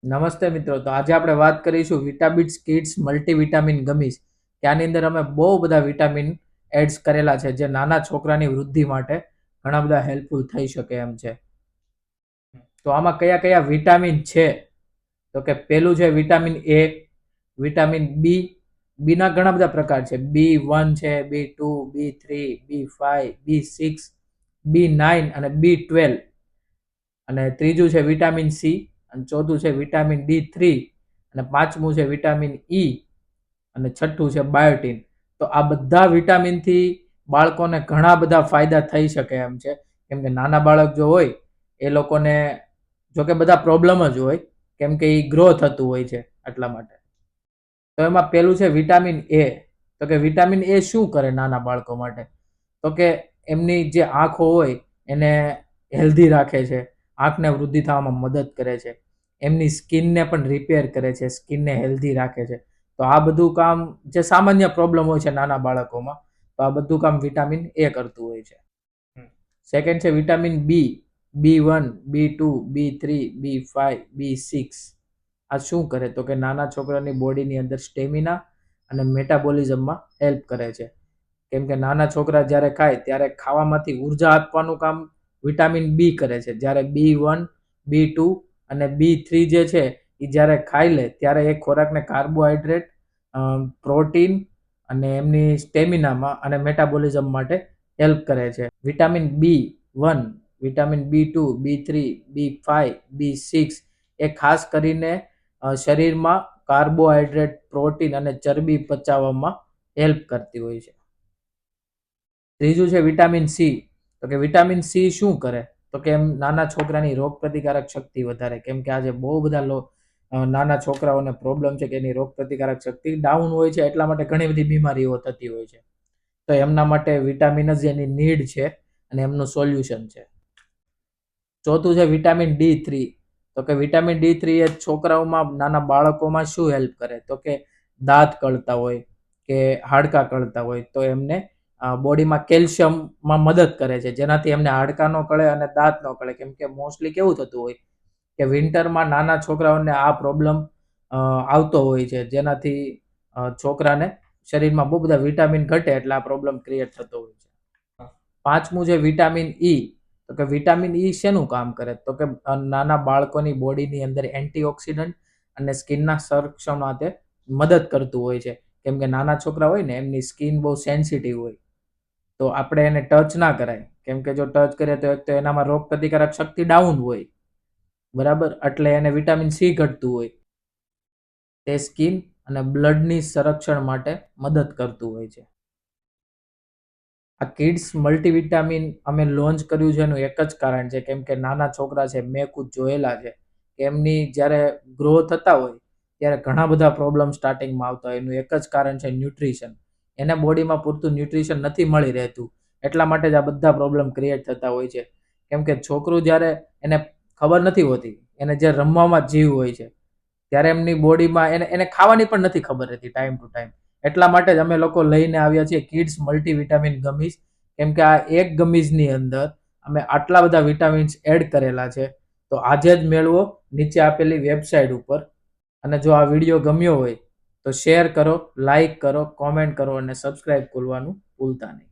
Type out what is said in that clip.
નમસ્તે મિત્રો. તો આજે આપણે વાત કરીશું વિટાબિટ્સ કિડ્સ મલ્ટીવિટામિન ગમીઝ કે આની અંદર અમે બહુ બધા વિટામિન એડ્સ કરેલા છે જે નાના છોકરાની વૃદ્ધિ માટે ઘણા બધા હેલ્પફુલ થઈ શકે એમ છે. તો આમાં કયા કયા વિટામિન છે? તો કે પેલું છે વિટામિન એ, વિટામિન બી. બીના ઘણા બધા પ્રકાર છે. B1 છે, B2, B3, B5, B6, B9 અને B12. અને ત્રીજું છે વિટામિન સી, અને ચોથું છે વિટામિન D3, અને પાંચમું છે વિટામિન ઈ, અને છઠ્ઠું છે બાયોટીન. તો આ બધા વિટામિનથી બાળકોને ઘણા બધા ફાયદા થઈ શકે એમ છે. કેમ કે નાના બાળક જો હોય એ લોકોને જોકે બધા પ્રોબ્લેમ જ હોય, કેમ કે એ ગ્રો થતું હોય છે એટલા માટે. તો એમાં પેલું છે વિટામિન એ. તો કે વિટામિન એ શું કરે નાના બાળકો માટે? તો કે એમની જે આંખો હોય એને હેલ્ધી રાખે છે, આંખને વૃદ્ધિ થવામાં મદદ કરે છે, એમની સ્કિનને પણ રિપેર કરે છે, સ્કિનને હેલ્ધી રાખે છે. તો આ બધું કામ જે સામાન્ય પ્રોબ્લેમ હોય છે નાના બાળકોમાં, તો આ બધું કામ વિટામિન એ કરતું હોય છે. સેકન્ડ છે vitamin B. B1, B2, B3, B5, B6. આ શું કરે? તો કે નાના છોકરાની બોડીની અંદર સ્ટેમિના અને મેટાબોલિઝમમાં હેલ્પ કરે છે. કેમ કે નાના છોકરા જ્યારે ખાય ત્યારે ખાવામાંથી ઉર્જા આપવાનું કામ વિટામિન બી કરે છે. જ્યારે B1, B2 અને B3 જે છે એ જ્યારે ખાઈ લે ત્યારે એ ખોરાકને કાર્બોહાઈડ્રેટ, પ્રોટીન અને એમની સ્ટેમિનામાં અને મેટાબોલિઝમ માટે હેલ્પ કરે છે. Vitamin B1, vitamin B2, B3, B5, B6 એ ખાસ કરીને શરીરમાં કાર્બોહાઈડ્રેટ, પ્રોટીન અને ચરબી પચાવવામાં હેલ્પ કરતી હોય છે. ત્રીજું છે વિટામિન સી. તો કે વિટામિન સી શું કરે? તો કે એમ નાના છોકરાની રોગ પ્રતિકારક શક્તિ વધારે. કેમ કે આજે બહુ બધા નાના છોકરાઓને પ્રોબ્લેમ છે કે એની રોગ પ્રતિકારક શક્તિ ડાઉન હોય છે, એટલા માટે ઘણી બધી બીમારીઓ થતી હોય છે. તો એમના માટે વિટામિન જ એની નીડ છે અને એમનું સોલ્યુશન છે. ચોથું છે વિટામિન D3. તો કે વિટામિન D3 એ છોકરાઓમાં, નાના બાળકોમાં શું હેલ્પ કરે? તો કે દાંત કળતા હોય કે હાડકા કળતા હોય તો એમને બોડીમાં કેલ્શિયમમાં મદદ કરે છે, જેનાથી એમને હાડકા ન કળે અને દાંત ન કળે. કેમ કે મોસ્ટલી કેવું થતું હોય કે વિન્ટરમાં નાના છોકરાઓને આ પ્રોબ્લેમ આવતો હોય છે, જેનાથી છોકરાને શરીરમાં બહુ બધા વિટામિન ઘટે એટલે આ પ્રોબ્લેમ ક્રિએટ થતો હોય છે. પાંચમું છે વિટામિન ઈ. તો કે વિટામિન ઈ શેનું કામ કરે? તો કે નાના બાળકોની બોડીની અંદર એન્ટીઓક્સિડન્ટ અને સ્કિનના સંરક્ષણ માટે મદદ કરતું હોય છે. કેમ કે નાના છોકરા હોય ને એમની સ્કિન બહુ સેન્સિટિવ હોય, તો આપણે એને ટચ ના કરાય. કેમ કે જો ટચ કરીએ તો એક તો એનામાં રોગ પ્રતિકારક શક્તિ ડાઉન હોય, બરાબર, એટલે એને વિટામિન સી ઘટતું હોય. તે સ્કિન અને બ્લડની સંરક્ષણ માટે મદદ કરતું હોય છે. આ કિડ્સ મલ્ટીવિટામિન અમે લોન્ચ કર્યું છે એનું એક જ કારણ છે, કેમ કે નાના છોકરા છે, મેં ખુદ જોયેલા છે કે એમની જ્યારે ગ્રો થતા હોય ત્યારે ઘણા બધા પ્રોબ્લેમ સ્ટાર્ટિંગમાં આવતા હોય. એનું એક જ કારણ છે ન્યુટ્રિશન. એને બોડીમાં પૂરતું ન્યુટ્રિશન નથી મળી રહેતું, એટલા માટે જ આ બધા પ્રોબ્લેમ ક્રિએટ થતા હોય છે. કેમ કે છોકરું જ્યારે એને ખબર નથી હોતી, એને જે રમવામાં જીવ હોય છે, ત્યારે એમની બોડીમાં એને ખાવાની પણ નથી ખબર રહેતી ટાઈમ ટુ ટાઈમ. એટલા માટે જ અમે લોકો લઈને આવ્યા છીએ કિડ્સ મલ્ટીવિટામિન ગમીઝ. કેમ કે આ એક ગમીઝની અંદર અમે આટલા બધા વિટામિન્સ એડ કરેલા છે. તો આજે જ મેળવો નીચે આપેલી વેબસાઇટ ઉપર. અને જો આ વિડીયો ગમ્યો હોય તો શેર કરો, લાઈક કરો, કોમેન્ટ કરો અને સબસ્ક્રાઇબ કરવાનું ભૂલતા નહીં.